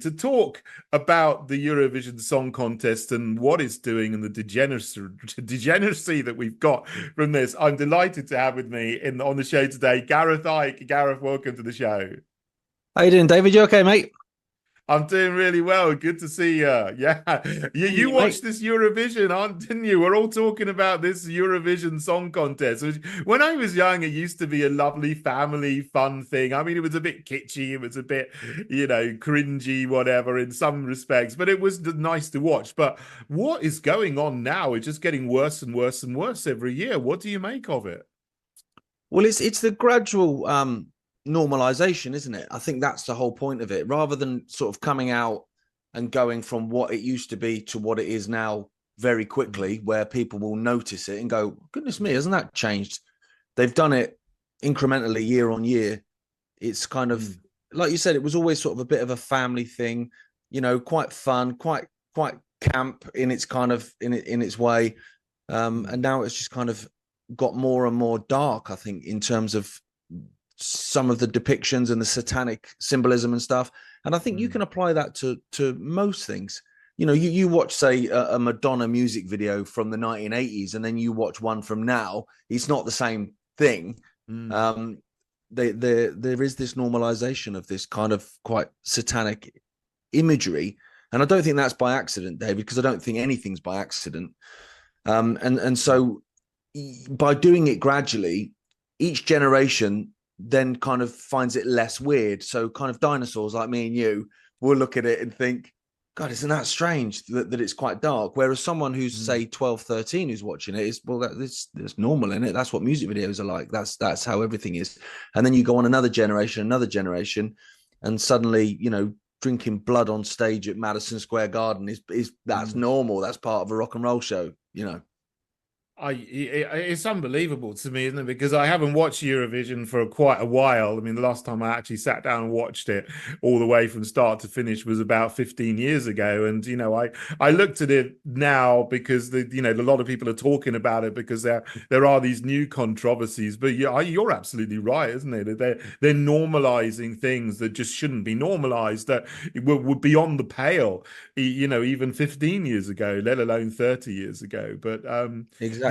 to talk about the Eurovision Song Contest and what it's doing and the degeneracy that we've got from this. I'm delighted to have with me on the show today, Gareth Icke. Gareth, welcome to the show. How you doing, David? You okay, mate? I'm doing really well. Good to see you. Yeah, you You, mate. watched this Eurovision, didn't you? We're all talking about this Eurovision Song Contest. Which, when I was young, it used to be a lovely family fun thing. I mean, it was a bit kitschy, it was a bit, cringy, whatever, in some respects, but it was nice to watch. But what is going on now? It's just getting worse and worse and worse every year. What do you make of it? Well, it's the gradual normalization, isn't it? I think that's the whole point of it. Rather than sort of coming out and going from what it used to be to what it is now very quickly, where people will notice it and go, "Goodness me, hasn't that changed?" They've done it incrementally year on year. It's kind of like you said, it was always sort of a bit of a family thing, quite fun, quite camp in its kind of in its way. And now it's just kind of got more and more dark, I think, in terms of some of the depictions and the satanic symbolism and stuff. And I think you can apply that to most things. You watch, say, a Madonna music video from the 1980s, and then you watch one from now. It's not the same thing. There is this normalization of this kind of quite satanic imagery, and I don't think that's by accident, David, because I don't think anything's by accident. And so by doing it gradually, each generation then kind of finds it less weird. So kind of dinosaurs like me and you will look at it and think, God, isn't that strange that it's quite dark? Whereas someone who's say 12, 13 who's watching it is, well, that's normal, isn't it? That's what music videos are like. That's how everything is. And then you go on another generation, and suddenly, drinking blood on stage at Madison Square Garden is that's normal. That's part of a rock and roll show. It's unbelievable to me, isn't it? Because I haven't watched Eurovision for quite a while. I mean, the last time I actually sat down and watched it all the way from start to finish was about 15 years ago. And, I looked at it now because a lot of people are talking about it because there are these new controversies. But yeah, you're absolutely right, isn't it? They're normalizing things that just shouldn't be normalized, that were beyond the pale, even 15 years ago, let alone 30 years ago. But the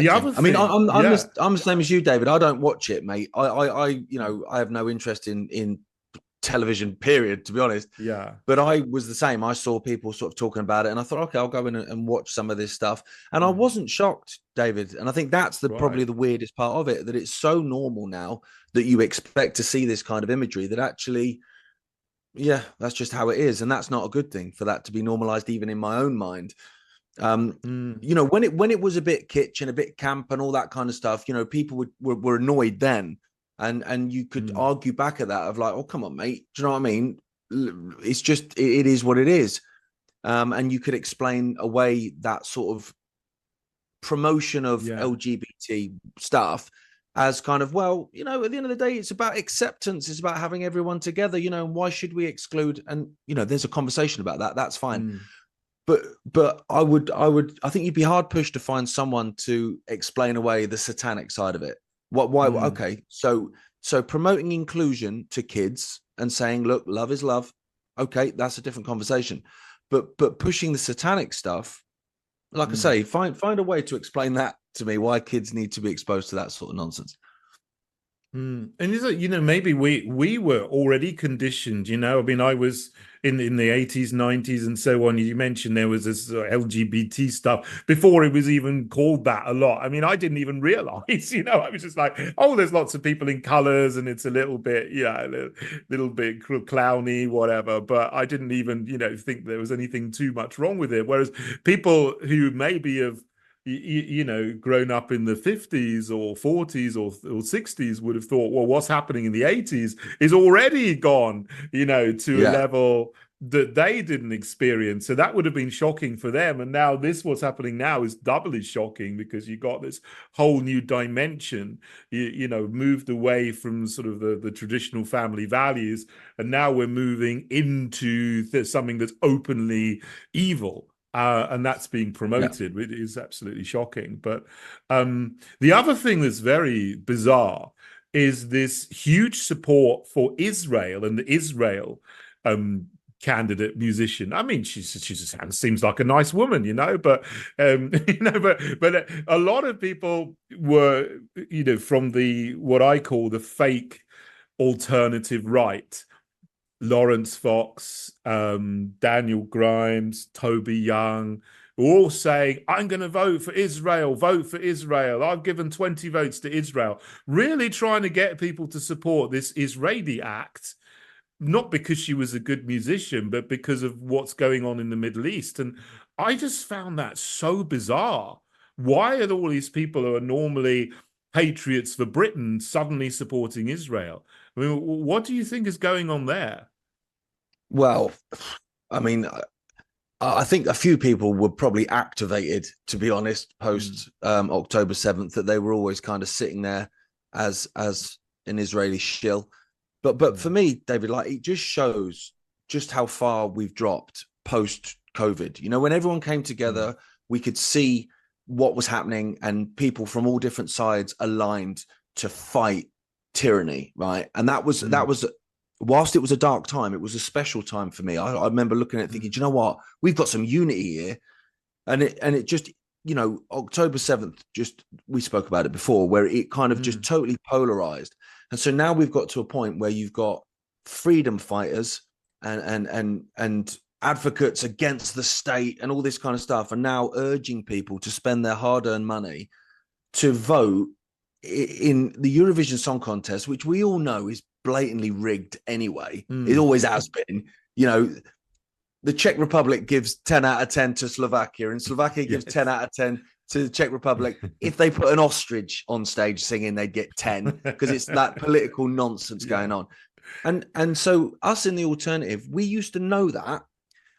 Exactly. other I mean, thing, I'm the same as you, David. I don't watch it, mate. I have no interest in television, period, to be honest. yeah, But I was the same. I saw people sort of talking about it, and I thought, okay, I'll go in and watch some of this stuff. And I wasn't shocked, David. And I think that's right. probably the weirdest part of it, that it's so normal now that you expect to see this kind of imagery that actually, yeah, that's just how it is, and that's not a good thing for that to be normalized, even in my own mind. When it was a bit kitsch and a bit camp and all that kind of stuff, people were annoyed then, and you could argue back at that of like, oh, come on, mate, do you know what I mean? It's just it is what it is. And you could explain away that sort of promotion of Yeah. LGBT stuff as kind of, well, at the end of the day, it's about acceptance, it's about having everyone together, and why should we exclude? And there's a conversation about that, that's fine. But I think you'd be hard pushed to find someone to explain away the satanic side of it. Why? Okay, so promoting inclusion to kids and saying, look, love is love. Okay, that's a different conversation. But pushing the satanic stuff, like I say, find a way to explain that to me. Why kids need to be exposed to that sort of nonsense. And is it, maybe we were already conditioned, I mean, I was in the 80s, 90s and so on. You mentioned there was this LGBT stuff before it was even called that a lot. I mean, I didn't even realize, I was just like, oh, there's lots of people in colors and it's a little bit, a little bit clowny, whatever. But I didn't even, think there was anything too much wrong with it. Whereas people who maybe have grown up in the 50s or 40s or 60s would have thought, well, what's happening in the 80s is already gone, to a Yeah. level that they didn't experience. So that would have been shocking for them. And now what's happening now is doubly shocking because you got this whole new dimension, moved away from sort of the traditional family values. And now we're moving into something that's openly evil. And that's being Yeah. promoted. It is absolutely shocking. But the other thing that's very bizarre is this huge support for Israel and the Israel candidate musician. I mean, she seems like a nice woman, but but a lot of people were, from the what I call the fake alternative right. Lawrence Fox, Daniel Grimes, Toby Young, all saying, I'm going to vote for Israel, vote for Israel. I've given 20 votes to Israel. Really trying to get people to support this Israeli act, not because she was a good musician, but because of what's going on in the Middle East. And I just found that so bizarre. Why are all these people who are normally patriots for Britain suddenly supporting Israel? I mean, what do you think is going on there? Well, I mean, I think a few people were probably activated, to be honest, post October 7th, that they were always kind of sitting there as an Israeli shill. But for me, David, like, it just shows just how far we've dropped post COVID. When everyone came together, we could see what was happening, and people from all different sides aligned to fight tyranny, right? And that was whilst it was a dark time, it was a special time for me. I remember looking at it thinking, do you know what? We've got some unity here. And it just, October 7th, we spoke about it before, where it kind of just totally polarized. And so now we've got to a point where you've got freedom fighters and advocates against the state and all this kind of stuff, and now urging people to spend their hard-earned money to vote in the Eurovision Song Contest, which we all know is blatantly rigged anyway. It always has been. The Czech Republic gives 10 out of 10 to Slovakia, and Slovakia gives 10 out of 10 to the Czech Republic. If they put an ostrich on stage singing, they'd get 10, because it's that political nonsense going on. And so us in the alternative, we used to know that,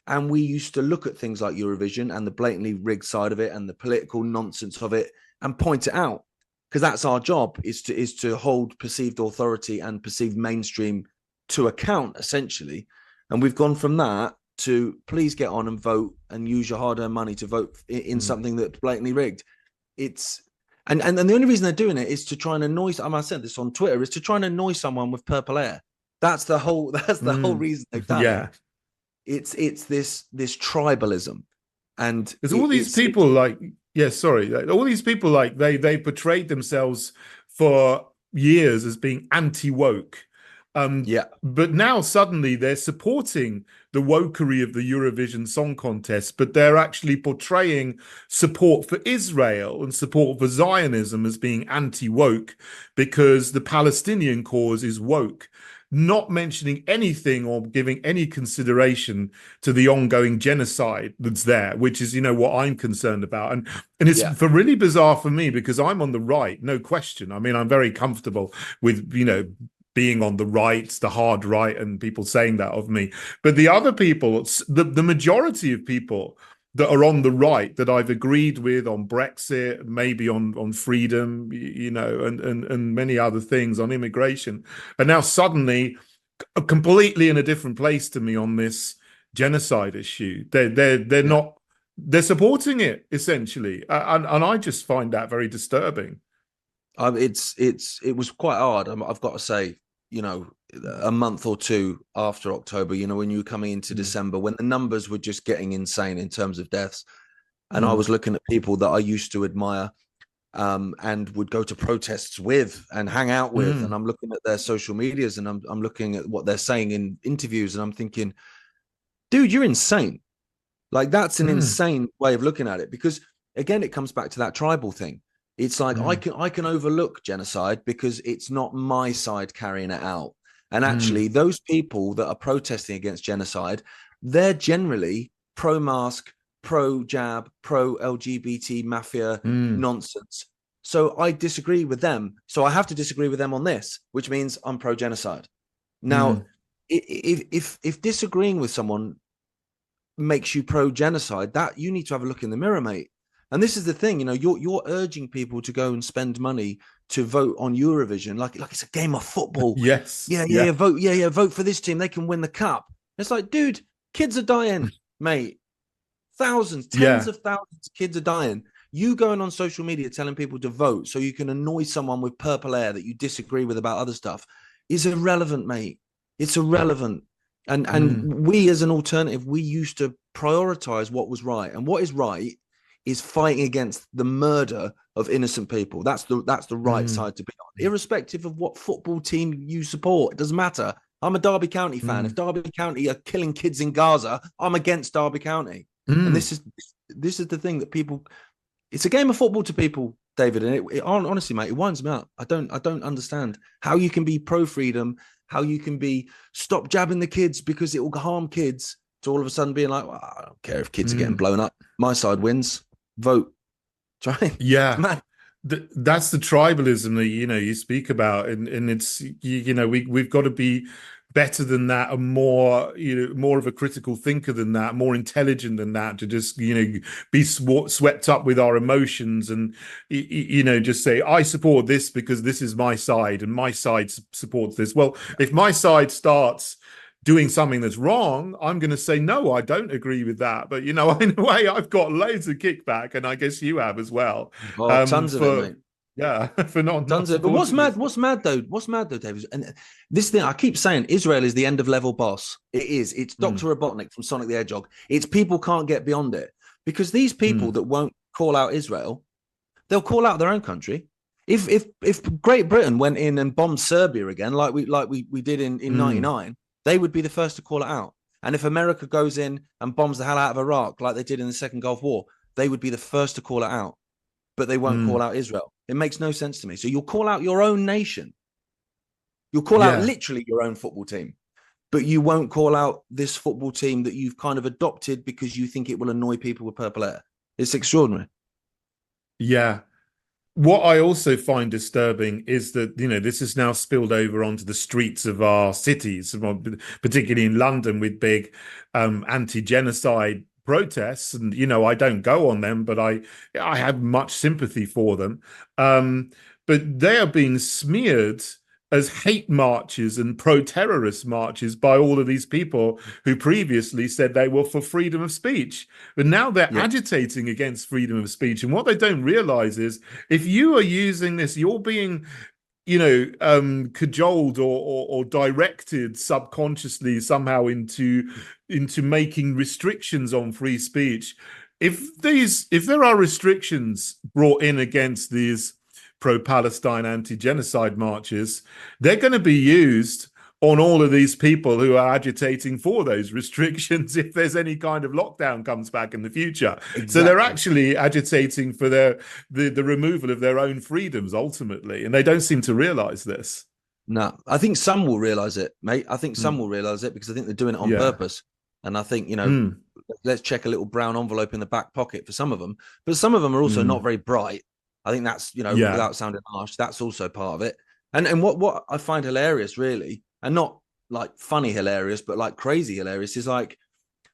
and we used to look at things like Eurovision and the blatantly rigged side of it and the political nonsense of it and point it out, because that's our job, is to hold perceived authority and perceived mainstream to account, essentially. And we've gone from that to please get on and vote and use your hard-earned money to vote in something that's blatantly rigged. It's and the only reason they're doing it is to try and annoy. I said this on Twitter, is to try and annoy someone with purple hair. That's the whole reason they've done it. It's this tribalism, and there's all these people all these people, like, they portrayed themselves for years as being anti-woke. But now suddenly they're supporting the wokery of the Eurovision Song Contest, but they're actually portraying support for Israel and support for Zionism as being anti-woke because the Palestinian cause is woke, not mentioning anything or giving any consideration to the ongoing genocide that's there, which is, what I'm concerned about. And it's really bizarre for me, because I'm on the right, no question. I mean, I'm very comfortable with, being on the right, the hard right, and people saying that of me. But the other people, the majority of people that are on the right that I've agreed with on Brexit, maybe on freedom, and many other things, on immigration, are now suddenly completely in a different place to me on this genocide issue. They're not, they're supporting it essentially, and I just find that very disturbing. It was quite hard. I've got to say, a month or two after October, when you were coming into December, when the numbers were just getting insane in terms of deaths, and I was looking at people that I used to admire, and would go to protests with and hang out with, and I'm looking at their social medias, and I'm looking at what they're saying in interviews, and I'm thinking, dude, you're insane. Like, that's an insane way of looking at it, because again, it comes back to that tribal thing. It's like, I can overlook genocide because it's not my side carrying it out. And actually, those people that are protesting against genocide, they're generally pro-mask, pro-jab, pro-LGBT mafia nonsense. So I disagree with them. So I have to disagree with them on this, which means I'm pro-genocide. Now, if disagreeing with someone makes you pro-genocide, that you need to have a look in the mirror, mate. And this is the thing, you're urging people to go and spend money to vote on Eurovision, like it's a game of football. Yes. Vote for this team, they can win the cup. It's like, dude, kids are dying, mate. Thousands, tens of thousands of kids are dying. You going on social media telling people to vote so you can annoy someone with purple hair that you disagree with about other stuff is irrelevant, mate. It's irrelevant. And mm, we as an alternative, we used to prioritize what was right, and what is right is fighting against the murder of innocent people. That's the right mm, side to be on, irrespective of what football team you support. It doesn't matter. I'm a Derby County fan. If mm, Derby County are killing kids in Gaza, I'm against Derby County. And mm. this is the thing that people. It's a game of football to people, David, and honestly, mate, it winds me up. I don't understand how you can be pro freedom, how you can be stop jabbing the kids because it will harm kids, to all of a sudden being like, well, I don't care if kids are getting Mm. blown up. My side wins. Vote. Try. It's Yeah. mad. That's the tribalism that you speak about, and it's we've got to be better than that, and more more of a critical thinker than that, more intelligent than that, to just be swept up with our emotions, and just say I support this because this is my side and my side supports this. Well, if my side starts doing something that's wrong, I'm going to say, no, I don't agree with that. But, in a way, I've got loads of kickback, and I guess you have as well, Oh, tons of it, for, mate. yeah, for not Tons of it. But what's supporting mad? this. What's mad though, David? And this thing I keep saying, Israel is the end of level boss. It is. It's Mm, Dr. Robotnik from Sonic the Hedgehog. It's people can't get beyond it, because these people mm, that won't call out Israel, they'll call out their own country. If Great Britain went in and bombed Serbia again, like we did in mm, '99, they would be the first to call it out. And if America goes in and bombs the hell out of Iraq, like they did in the Second Gulf War, they would be the first to call it out. But they won't call mm. out Israel. It makes no sense to me. So you'll call out your own nation. You'll call out Yeah. literally your own football team, but you won't call out this football team that you've kind of adopted because you think it will annoy people with purple hair. It's extraordinary. Yeah. What I also find disturbing is that, this is now spilled over onto the streets of our cities, well, particularly in London, with big anti-genocide protests. And, I don't go on them, but I have much sympathy for them. But they are being smeared as hate marches and pro-terrorist marches by all of these people who previously said they were for freedom of speech. But now they're Yeah, agitating against freedom of speech. And what they don't realize is, if you are using this, you're being cajoled or directed subconsciously somehow into making restrictions on free speech. If there are restrictions brought in against these pro-Palestine anti-genocide marches, they're going to be used on all of these people who are agitating for those restrictions if there's any kind of lockdown comes back in the future. So they're exactly. actually agitating for the removal of their own freedoms ultimately, and they don't seem to realize this. No, I think some will realize it, mate. I think some Mm. will realize it because I think they're doing it on Yeah. purpose. And I think, Mm. let's check a little brown envelope in the back pocket for some of them. But some of them are also not Mm. very bright. I think that's, Yeah. without sounding harsh, that's also part of it. And what I find hilarious, really, and not like funny hilarious, but like crazy hilarious, is like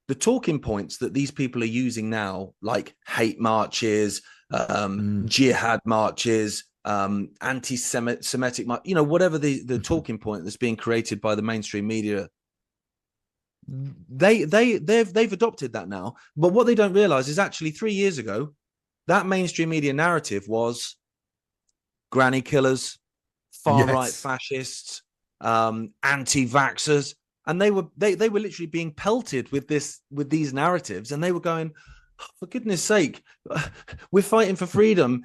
the talking points that these people are using now, like hate marches, Mm. jihad marches, anti-Semitic, whatever the talking point that's being created by the mainstream media. They've adopted that now. But what they don't realize is actually 3 years ago, that mainstream media narrative was granny killers, far right Yes. fascists, anti-vaxxers, and they were literally being pelted with these narratives, and they were going, oh, for goodness sake, we're fighting for freedom.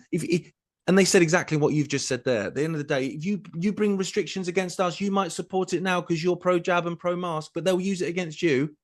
And they said exactly what you've just said there. At the end of the day, if you bring restrictions against us, you might support it now because you're pro jab and pro mask, but they'll use it against you.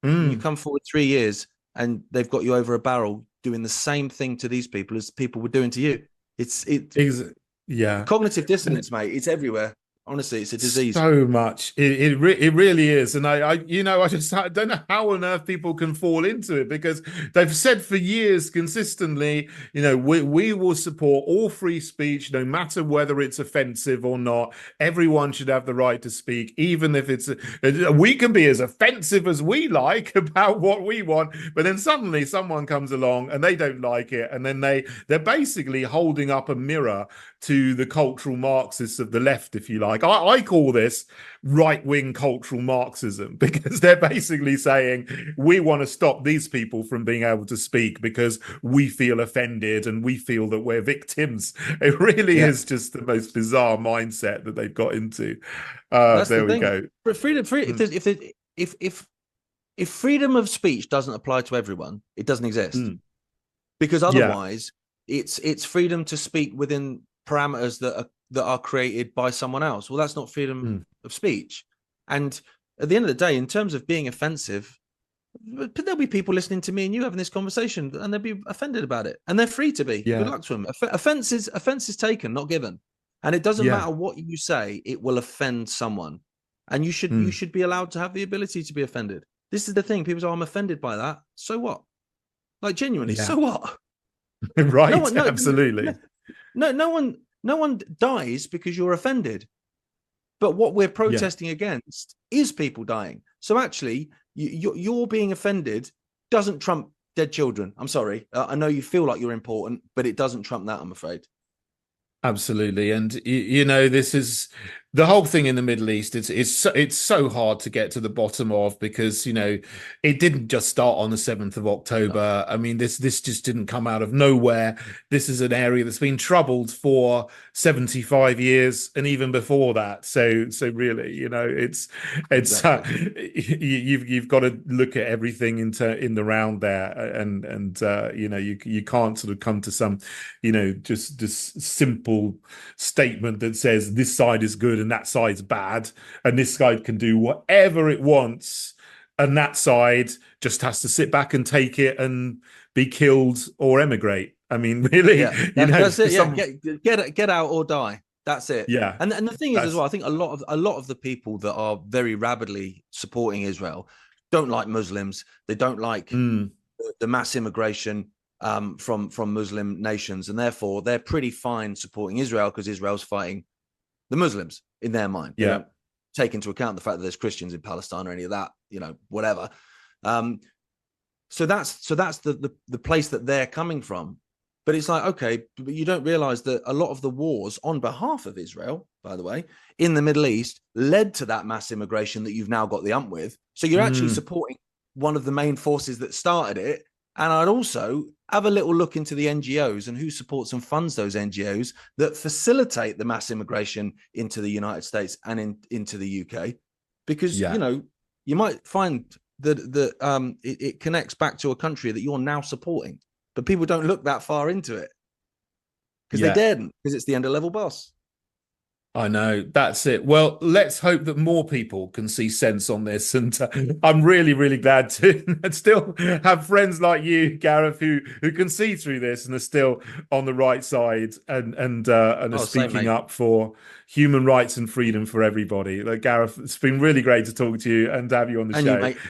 And you Mm. come forward 3 years, and they've got you over a barrel doing the same thing to these people as people were doing to you. It's Ex yeah. cognitive And dissonance, mate. It's everywhere. Honestly, it's a disease. so much. It really is. And I don't know how on earth people can fall into it, because they've said for years consistently, we will support all free speech, no matter whether it's offensive or not. Everyone should have the right to speak, even if we can be as offensive as we like about what we want. But then suddenly someone comes along and they don't like it. And then they're basically holding up a mirror to the cultural Marxists of the left, if you like. I call this right-wing cultural Marxism, because they're basically saying we want to stop these people from being able to speak because we feel offended and we feel that we're victims. It really Yeah, is just the most bizarre mindset that they've got into. that's the There we thing. go. Freedom, free. If Mm, there's, if there, if freedom of speech doesn't apply to everyone, it doesn't exist. Mm. Because Yeah. otherwise it's freedom to speak within parameters that are created by someone else. Well, that's not freedom of speech. And at the end of the day, in terms of being offensive, there'll be people listening to me and you having this conversation and they'll be offended about it, and they're free to be. Yeah. Good luck to them. Offense is taken, not given. And it doesn't matter what you say, it will offend someone, and you should be allowed to have the ability to be offended. This is the thing. People say, I'm offended by that. So what? Like, genuinely, so what? Right. Absolutely. No one dies because you're offended. But what we're protesting against is people dying. So actually, you're being offended doesn't trump dead children. I'm sorry. I know you feel like you're important, but it doesn't trump that, I'm afraid. Absolutely. And you know, this is the whole thing in the Middle East. It's so hard to get to the bottom of, because, you know, it didn't just start on the 7th of October. I mean, this just didn't come out of nowhere. This is an area that's been troubled for 75 years and even before that. So really, you know, it's exactly. You've got to look at everything in the round there, and you know, you can't sort of come to some, you know, just simple statement that says this side is good and that side's bad, and this side can do whatever it wants, and that side just has to sit back and take it and be killed or emigrate. I mean, really, you know, that's it. Yeah, get out or die. That's it. Yeah. And the thing is as well, I think a lot of the people that are very rabidly supporting Israel don't like Muslims. They don't like the mass immigration from Muslim nations, and therefore they're pretty fine supporting Israel because Israel's fighting the Muslims in their mind. They don't take into account the fact that there's Christians in Palestine or any of that, you know, whatever. So that's the place that they're coming from. But it's like, okay, but you don't realize that a lot of the wars on behalf of Israel, by the way, in the Middle East led to that mass immigration that you've now got the ump with. So you're actually supporting one of the main forces that started it. And I'd also have a little look into the NGOs and who supports and funds those NGOs that facilitate the mass immigration into the United States and into the UK, because you know, you might find that it connects back to a country that you're now supporting, but people don't look that far into it because they daren't, because it's the end-of-level boss. I know, that's it. Well, let's hope that more people can see sense on this, and I'm really, really glad to still have friends like you, Gareth, who can see through this and are still on the right side and are speaking up for human rights and freedom for everybody. Like, Gareth, it's been really great to talk to you and have you on the show. You, mate.